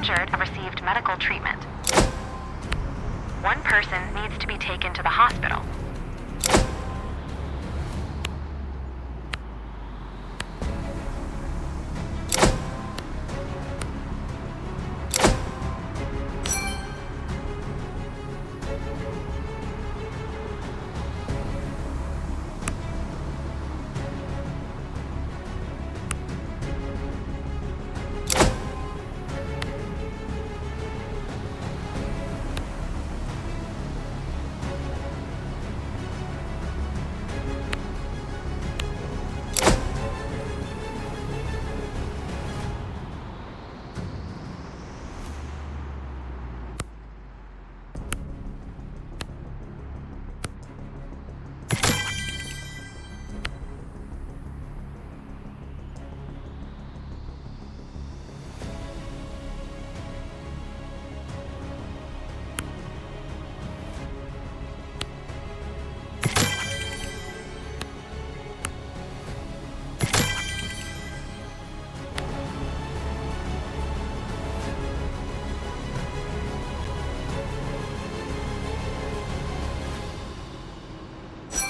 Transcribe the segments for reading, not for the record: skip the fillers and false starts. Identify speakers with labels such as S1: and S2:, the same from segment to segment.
S1: injured have received medical treatment. One person needs to be taken to the hospital.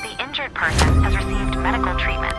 S1: The injured person has received medical treatment.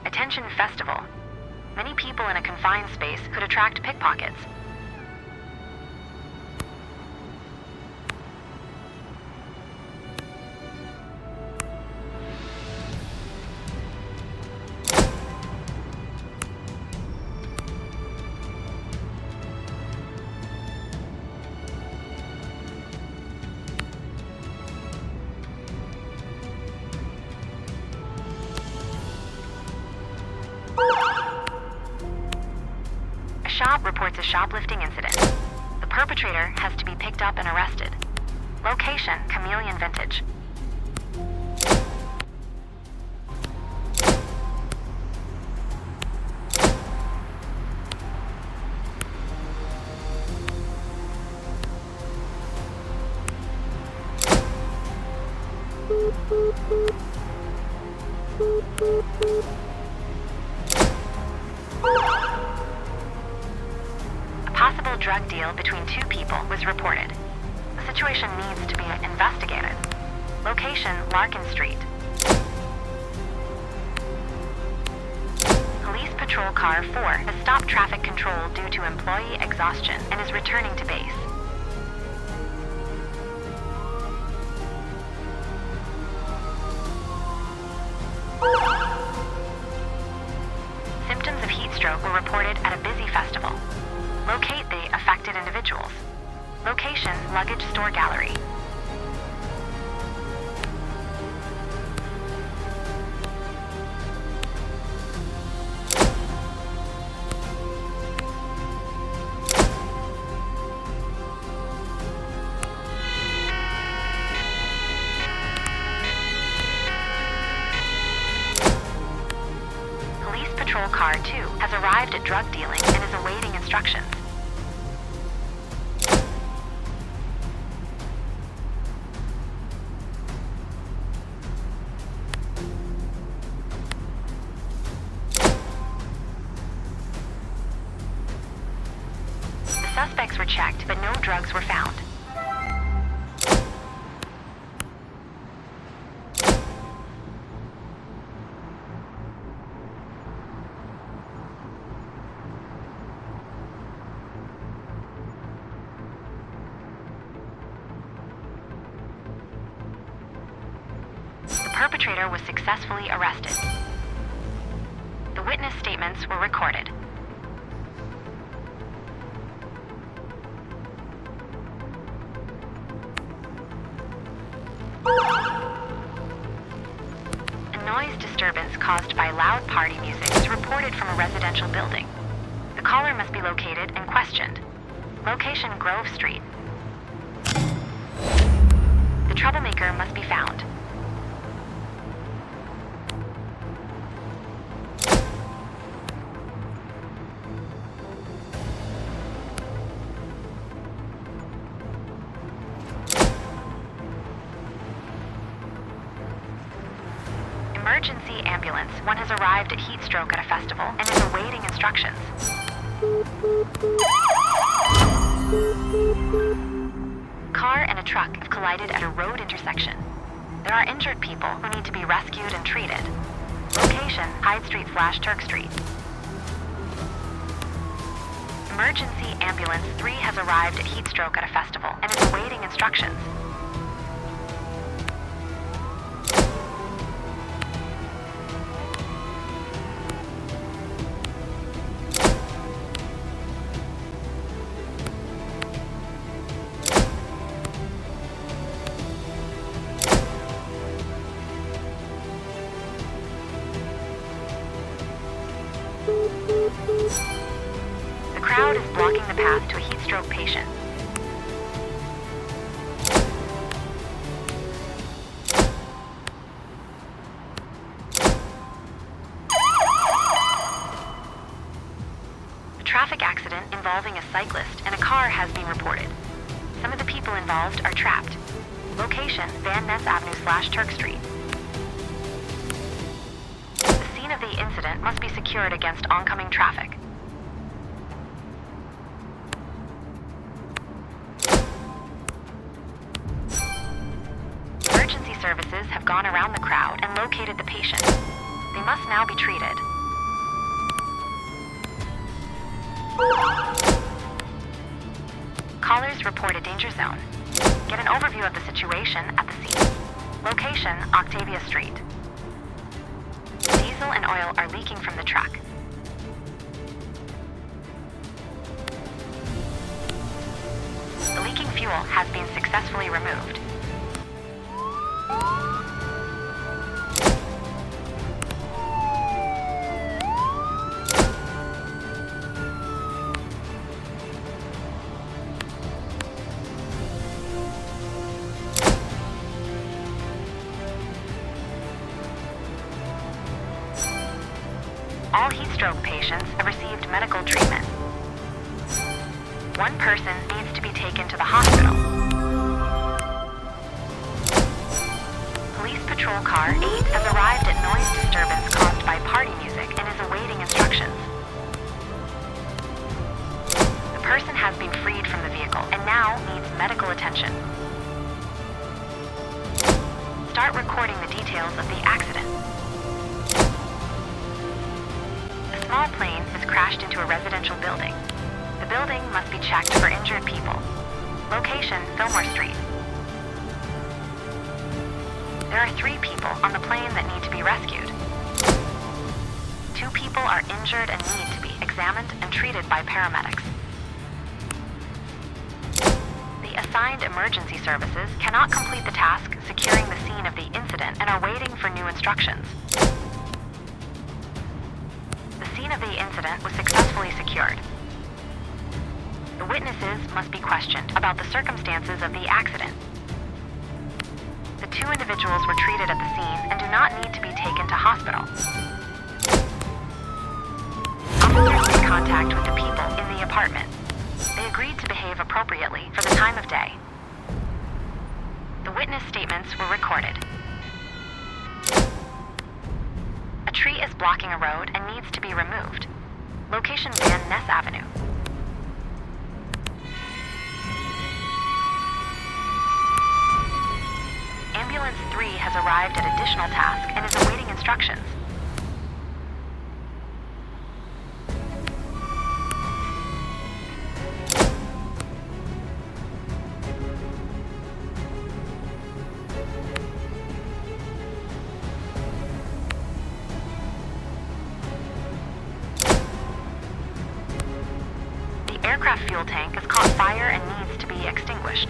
S1: Attention festival. Many people in a confined space could attract pickpockets. Shop reports a shoplifting incident. The perpetrator has to be picked up and arrested. Location, Chameleon Vintage. Possible drug deal between two people was reported. The situation needs to be investigated. Location, Larkin Street. Police Patrol Car 4 has stopped traffic control due to employee exhaustion and is returning to base. Symptoms of heat stroke were reported at a busy festival. Locate the affected individuals. Location, Luggage Store Gallery. Patrol Car 2 has arrived at drug dealing and is awaiting instructions. The suspects were checked, but no drugs were found. The perpetrator was successfully arrested. The witness statements were recorded. A noise disturbance caused by loud party music is reported from a residential building. The caller must be located and questioned. Location Grove Street. The troublemaker must be found. Emergency ambulance. One has arrived at heat stroke at a festival and is awaiting instructions. Car and a truck have collided at a road intersection. There are injured people who need to be rescued and treated. Location, Hyde Street/Turk Street. Emergency ambulance 3 has arrived at heat stroke at a festival and is awaiting instructions. The crowd is blocking the path to a heat stroke patient. A traffic accident involving a cyclist and a car has been reported. Some of the people involved are trapped. Location, Van Ness Avenue/Turk Street. The scene of the incident must be secured against oncoming traffic. Emergency services have gone around the crowd and located the patient. They must now be treated. Callers report a danger zone. Get an overview of the situation at the scene. Location, Octavia Street. Diesel and oil are leaking from the truck. The leaking fuel has been successfully removed. All heat stroke patients have received medical treatment. One person needs to be taken to the hospital. Police Patrol Car 8 has arrived at noise disturbance caused by party music and is awaiting instructions. The person has been freed from the vehicle and now needs medical attention. Start recording the details of the accident. A small plane has crashed into a residential building. The building must be checked for injured people. Location, Fillmore Street. There are 3 people on the plane that need to be rescued. 2 people are injured and need to be examined and treated by paramedics. The assigned emergency services cannot complete the task securing the scene of the incident and are waiting for new instructions. The scene of the incident was successfully secured. The witnesses must be questioned about the circumstances of the accident. The 2 individuals were treated at the scene and do not need to be taken to hospital. contact with the people in the apartment. They agreed to behave appropriately for the time of day. The witness statements were recorded. A tree is blocking a road and needs to be removed. Location Van Ness Avenue. Ambulance 3 has arrived at additional task and is awaiting instructions. The aircraft fuel tank has caught fire and needs to be extinguished.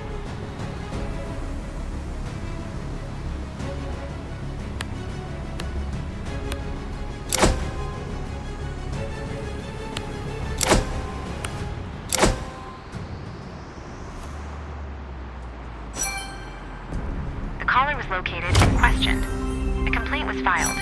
S1: The caller was located and questioned. A complaint was filed.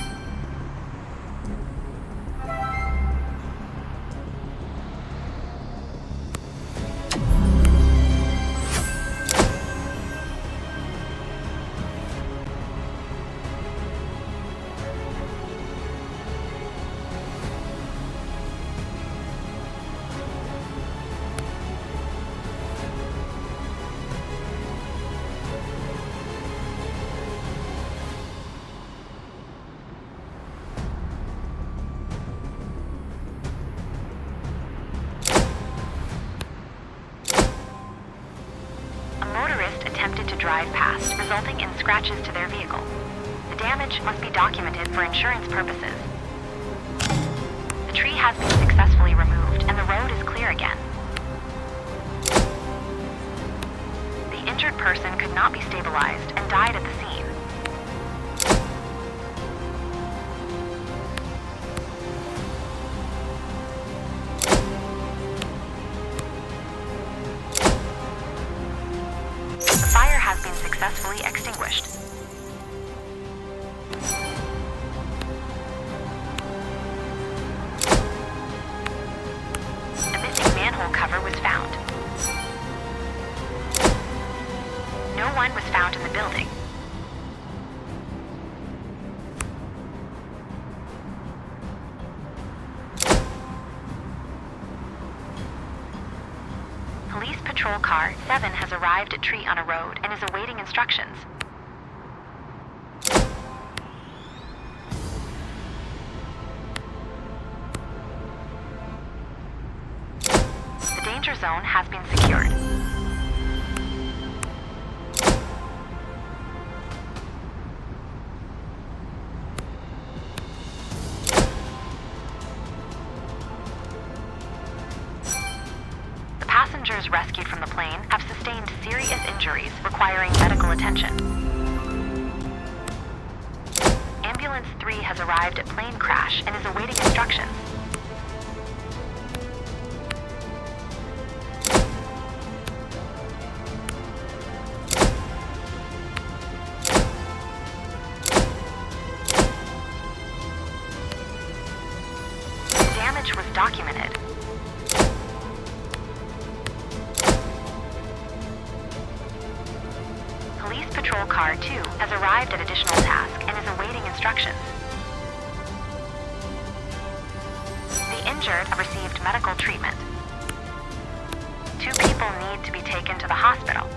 S1: Attempted to drive past, resulting in scratches to their vehicle. The damage must be documented for insurance purposes. The tree has been successfully removed and the road is clear again. The injured person could not be stabilized and died at the scene. Has been successfully extinguished. A missing manhole cover was found. No one was found in the building. Police Patrol Car 7 has arrived at Tree on a road and is awaiting instructions. The danger zone has been secured. Passengers rescued from the plane have sustained serious injuries requiring medical attention. Ambulance 3 has arrived at plane crash and is awaiting instructions. The damage was documented. Police Patrol Car 2 has arrived at additional task and is awaiting instructions. The injured have received medical treatment. 2 people need to be taken to the hospital.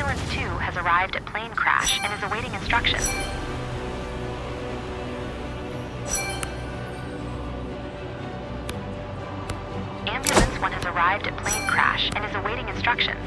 S1: Ambulance 2 has arrived at plane crash and is awaiting instructions. Ambulance 1 has arrived at plane crash and is awaiting instructions.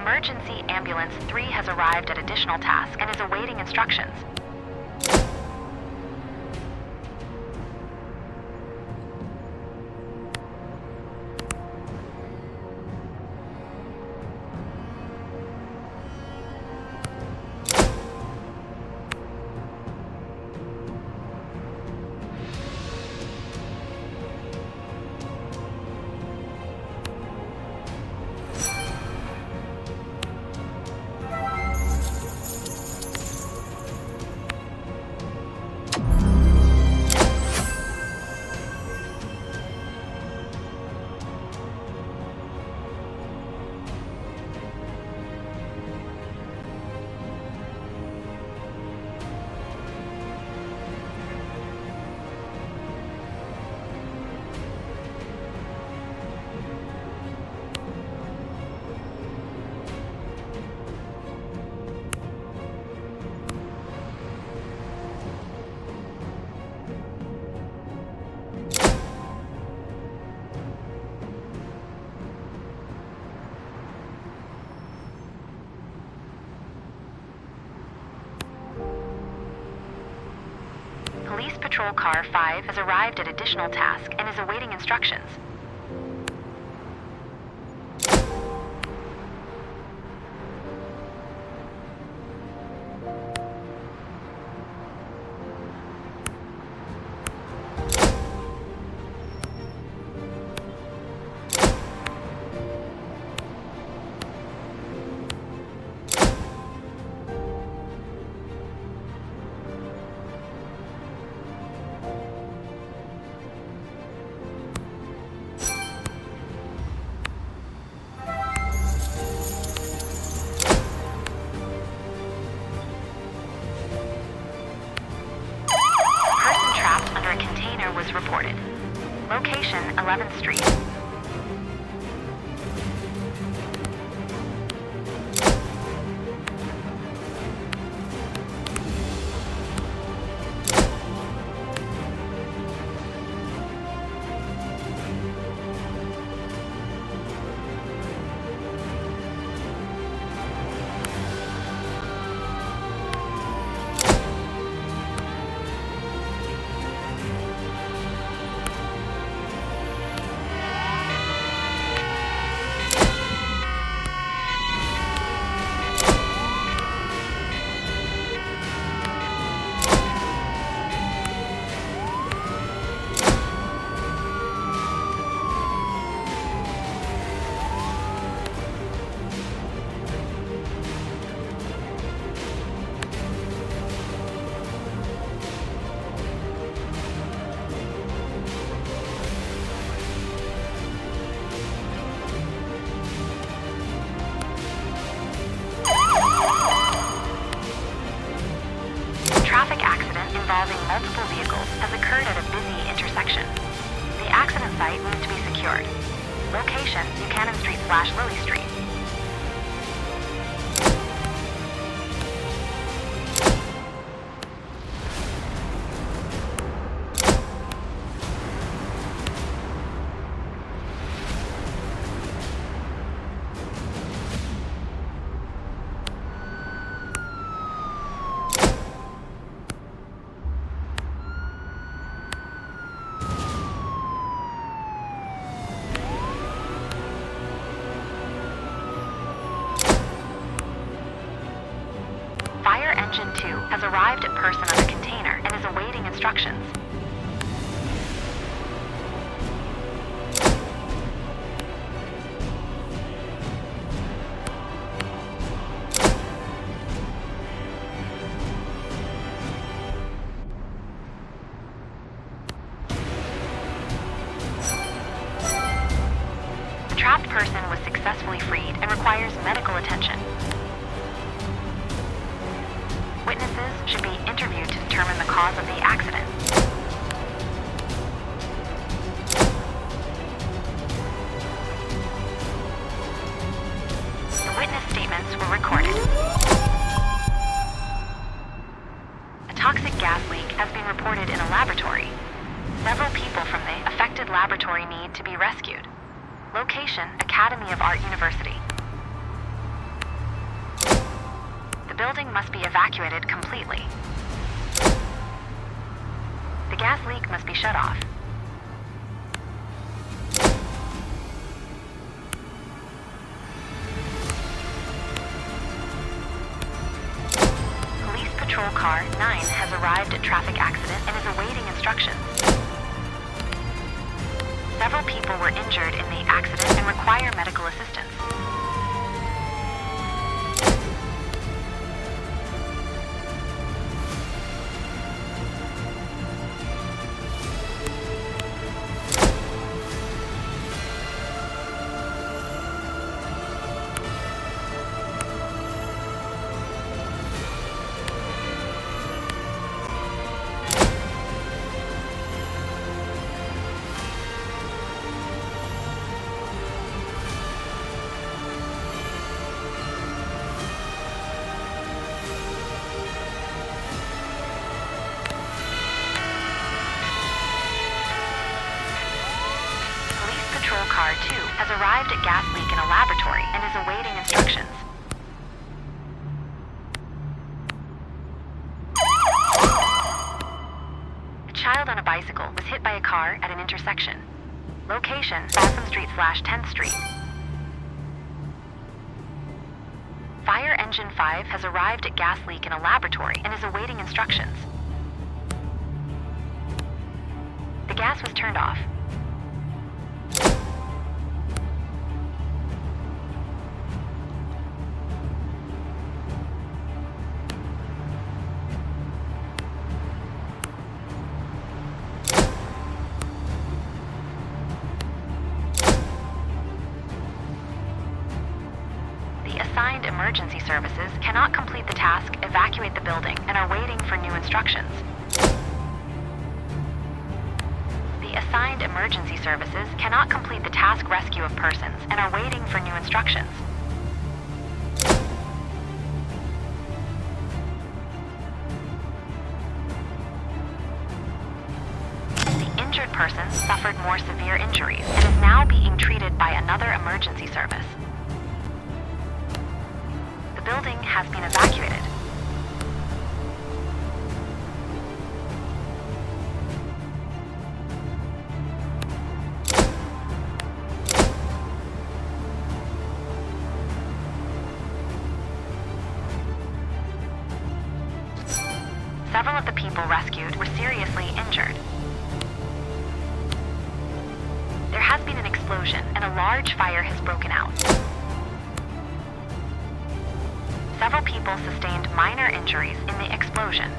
S1: Emergency Ambulance 3 has arrived at additional task and is awaiting instructions. Police Patrol Car 5 has arrived at additional task and is awaiting instructions. Was reported. Location 11th Street. traffic accident involving multiple vehicles has occurred at a busy intersection. The accident site needs to be secured. Location, Buchanan Street/Lilly Street. Engine 2 has arrived at person on the container and is awaiting instructions. The trapped person was successfully freed and requires medical attention. Witnesses should be interviewed to determine the cause of the accident. The witness statements were recorded. A toxic gas leak has been reported in a laboratory. Several people from the affected laboratory need to be rescued. Location, Academy of Art University. The building must be evacuated completely. The gas leak must be shut off. Police Patrol Car 9 has arrived at traffic accident and is awaiting instructions. Several people were injured in the accident and require medical assistance. Car 2 has arrived at gas leak in a laboratory and is awaiting instructions. A child on a bicycle was hit by a car at an intersection. Location, Balsam Street/10th Street. Fire Engine 5 has arrived at gas leak in a laboratory and is awaiting instructions. The gas was turned off. Assigned emergency services cannot complete the task, evacuate the building, and are waiting for new instructions. The assigned emergency services cannot complete the task rescue of persons and are waiting for new instructions. The injured person suffered more severe injuries and is now being treated by another emergency service. The building has been evacuated. Several of the people rescued were seriously injured. There has been an explosion and a large fire has broken out. Several people sustained minor injuries in the explosion.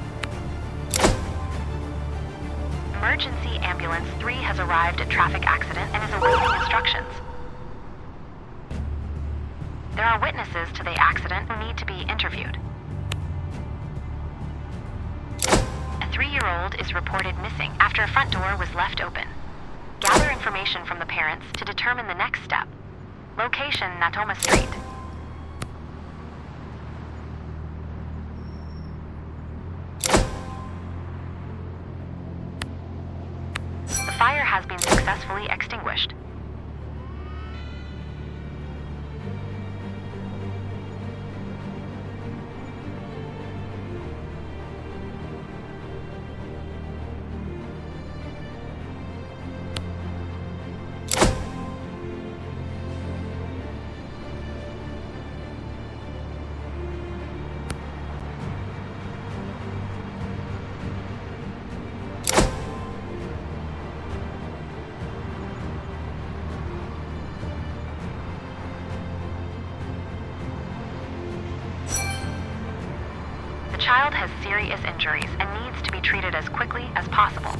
S1: Emergency Ambulance 3 has arrived at traffic accident and is awaiting instructions. There are witnesses to the accident who need to be interviewed. 3-year-old is reported missing after a front door was left open. Gather information from the parents to determine the next step. Location, Natoma Street. The fire has been successfully extinguished. The child has serious injuries and needs to be treated as quickly as possible.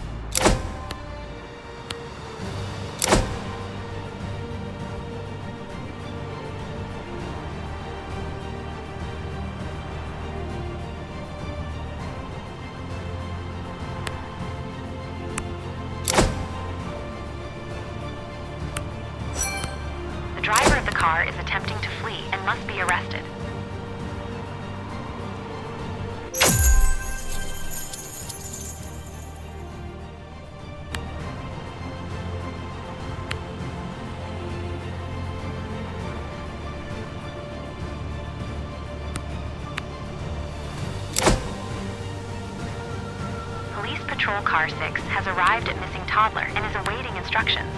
S1: The driver of the car is attempting to flee and must be arrested. Police Patrol Car 6 has arrived at missing toddler and is awaiting instructions.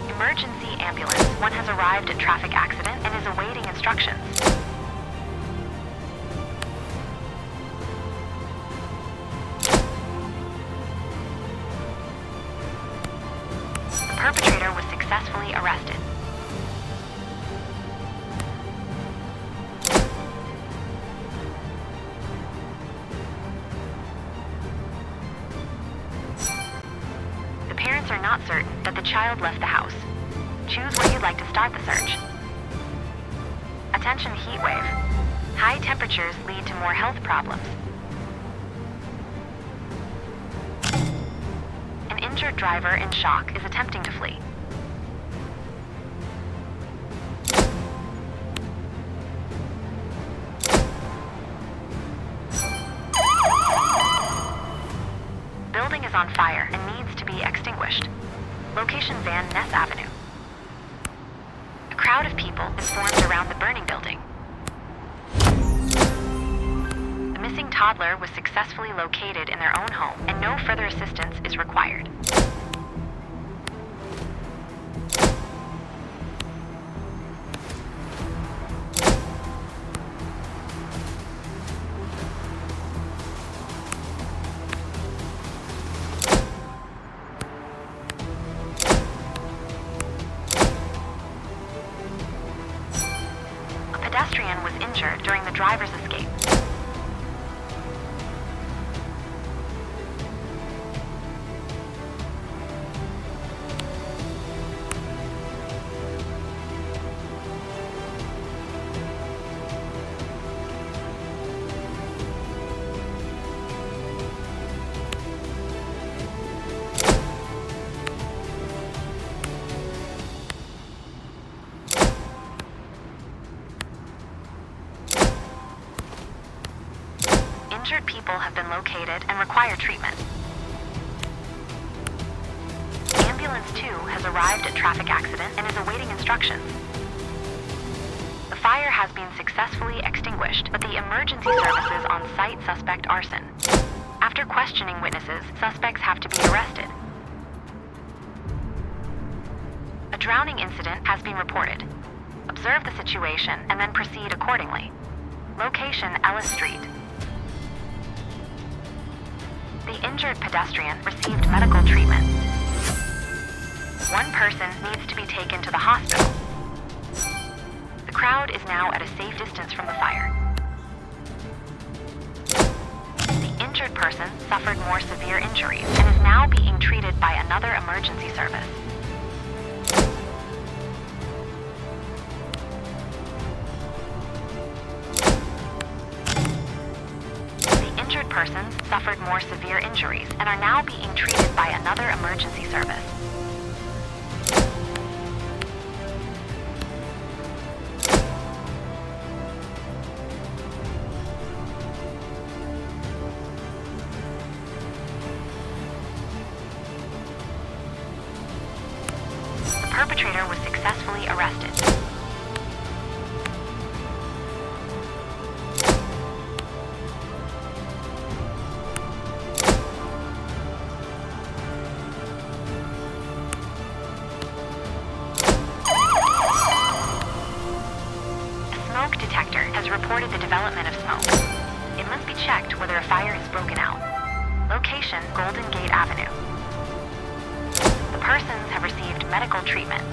S1: Emergency ambulance 1 has arrived at traffic accident and is awaiting instructions. The perpetrator was successfully arrested. The parents are not certain that the child left the house. Choose where you'd like to start the search. Attention heat wave. High temperatures lead to more health problems. An injured driver in shock is attempting to flee. Building is on fire and needs to be extinguished. Location Van Ness Avenue. A crowd of people is formed around the burning building. The missing toddler was successfully located in their own home and no further assistance is required. A pedestrian was injured during the driver's escape. Injured people have been located and require treatment. Ambulance 2 has arrived at traffic accident and is awaiting instructions. The fire has been successfully extinguished, but the emergency services on site suspect arson. After questioning witnesses, suspects have to be arrested. A drowning incident has been reported. Observe the situation and then proceed accordingly. Location Alle Street. The injured pedestrian received medical treatment. One person needs to be taken to the hospital. The crowd is now at a safe distance from the fire. The injured injured person suffered more severe injuries and is now being treated by another emergency service. The injured persons suffered more severe injuries and are now being treated by another emergency service. The perpetrator was successfully arrested. A smoke detector has reported the development of smoke. It must be checked whether a fire has broken out. Location: Golden Gate Avenue. The persons have received medical treatment.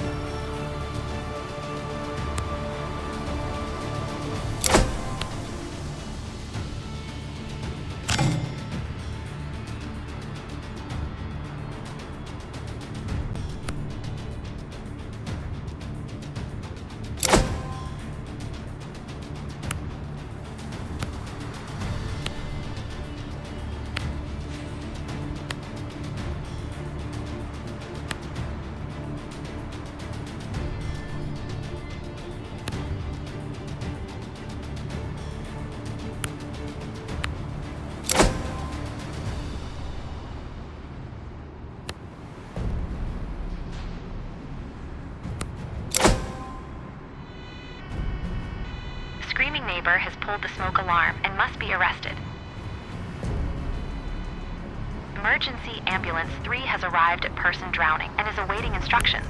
S1: Screaming neighbor has pulled the smoke alarm and must be arrested. Emergency Ambulance 3 has arrived at person drowning and is awaiting instructions.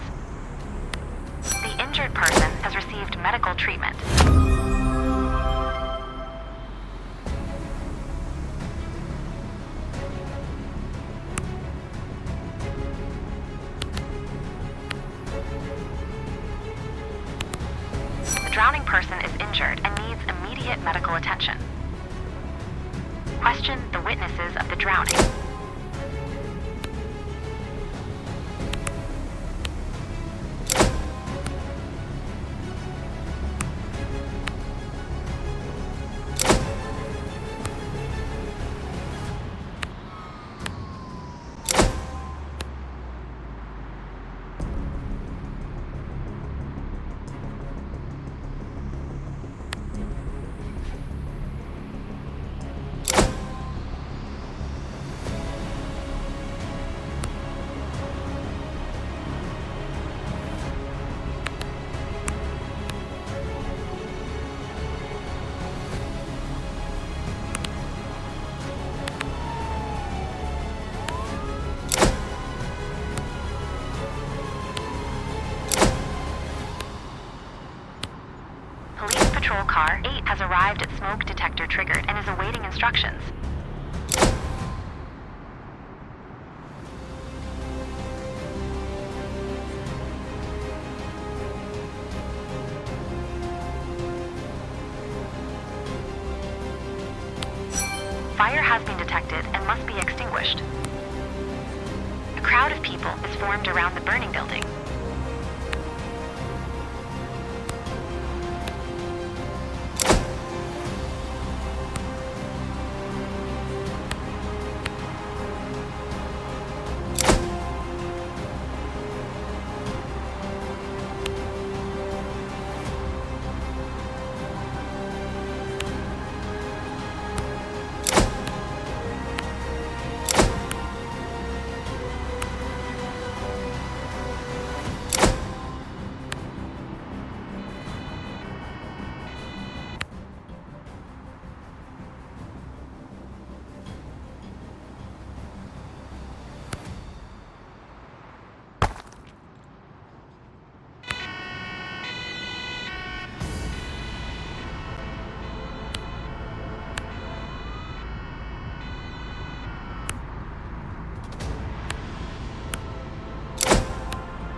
S1: The injured person has received medical treatment. The drowning person is injured and needs immediate medical attention. Question the witnesses of the drowning. Police Patrol Car 8 has arrived at smoke detector triggered and is awaiting instructions. Fire has been detected and must be extinguished. A crowd of people is formed around the burning building.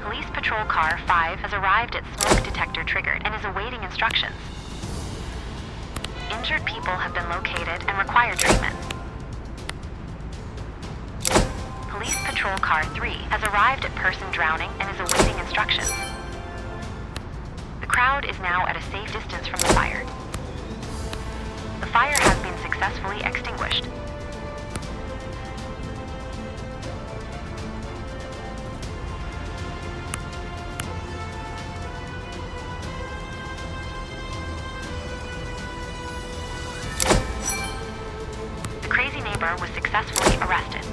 S1: Police Patrol Car 5 has arrived at smoke detector triggered and is awaiting instructions. Injured people have been located and require treatment. Patrol Car 3 has arrived at person drowning and is awaiting instructions. The crowd is now at a safe distance from the fire. The fire has been successfully extinguished. The crazy neighbor was successfully arrested.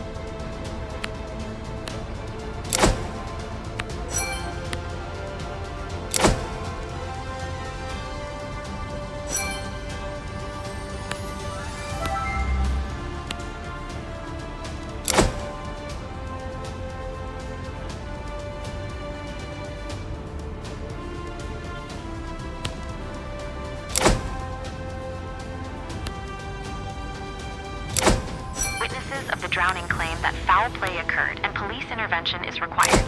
S1: Witnesses of the drowning claim that foul play occurred and police intervention is required.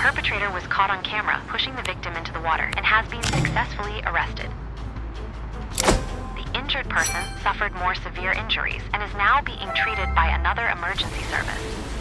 S1: The perpetrator was caught on camera pushing the victim into the water and has been successfully arrested. The injured person suffered more severe injuries and is now being treated by another emergency service.